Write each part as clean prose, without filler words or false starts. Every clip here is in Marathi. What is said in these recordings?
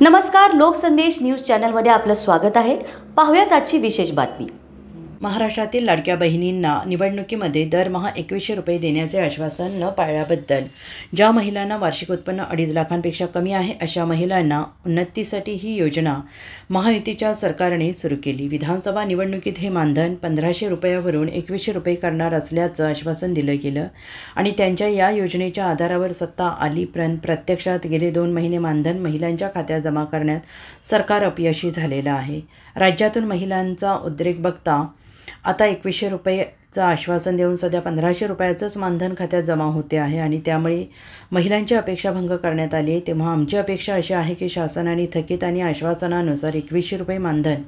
नमस्कार, लोकसंदेश न्यूज चॅनलमध्ये आपलं स्वागत आहे। पाहूयात आजची विशेष बातमी। महाराष्ट्रातील लाडक्या बहिणींना निवडणुकीमध्ये दरमहा 2100 रुपये देण्याचे आश्वासन न पाळल्याबद्दल ज्या महिलांना वार्षिक उत्पन्न 2.5 लाखांपेक्षा कमी आहे अशा महिलांना उन्नतीसाठी ही योजना महायुतीच्या सरकारने सुरू केली। विधानसभा निवडणुकीत हे मानधन 1500 रुपयावरून 2100 रुपये करणार असल्याचं आश्वासन दिलं गेलं आणि त्यांच्या या योजनेच्या आधारावर सत्ता आली, पण प्रत्यक्षात गेले 2 महिने मानधन महिलांच्या खात्यात जमा करण्यात सरकार अपयशी झालेलं आहे। राज्यातून महिलांचा उद्रेक बघता आता 2100 रुपयाचं आश्वासन देऊन सध्या 1500 रुपयाचंच मानधन खात्यात जमा होते आहे आणि त्यामुळे महिलांची अपेक्षा भंग करण्यात आली आहे। तेव्हा आमची अपेक्षा अशी आहे की शासनाने थकीत आणि आश्वासनानुसार 2100 रुपये मानधन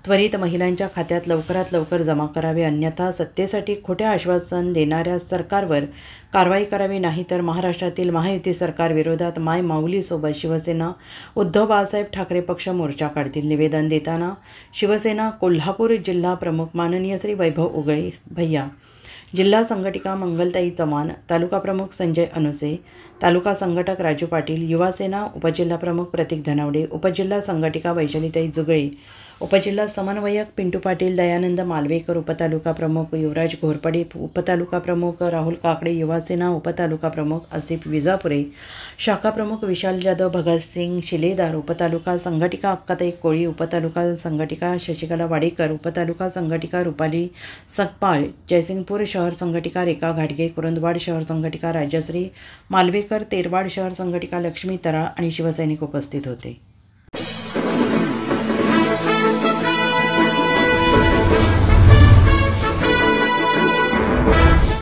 त्वरित महिलांच्या खात्यात लवकरात लवकर जमा करावे, अन्यथा सत्तेसाठी खोटे आश्वासन देणाऱ्या सरकारवर कारवाई करावी, नाही तर महाराष्ट्रातील महायुती सरकार विरोधात माय माऊलीसोबत शिवसेना उद्धव बाळासाहेब ठाकरे पक्ष मोर्चा काढतील। निवेदन देताना शिवसेना कोल्हापूर जिल्हा प्रमुख माननीय श्री वैभव उगळे भैया, जिल्हा संघटिका मंगलताई चव्हाण, तालुका प्रमुख संजय अनुसे, तालुका संघटक राजू पाटील, युवा सेना उपजिल्हा प्रमुख प्रतीक धनावडे, उपजिल्हा संघटिका वैशालीताई जुगळे, उपजिल्हा समन्वयक पिंटू पाटील, दयानंद मालवेकर, उपतालुका प्रमुख युवराज घोरपडे, उपतालुका प्रमुख राहुल काकडे, युवा सेना उपतालुका प्रमुख आसिफ विजापुरे, शाखा प्रमुख विशाल जाधव, भगतसिंग शिलेदार, उपतालुका संघटिका अक्काताई कोळी, उपतालुका संघटिका शशिकला वाडेकर, उपतालुका संघटिका रुपाली सकपाळ, जयसिंगपूर शहर संघटिका रेखा घाटगे, कुरुंदवाड शहर संघटिका राजश्री मालवेकर, तेरवाड शहर संघटिका लक्ष्मी तराळ आणि शिवसैनिक उपस्थित होते।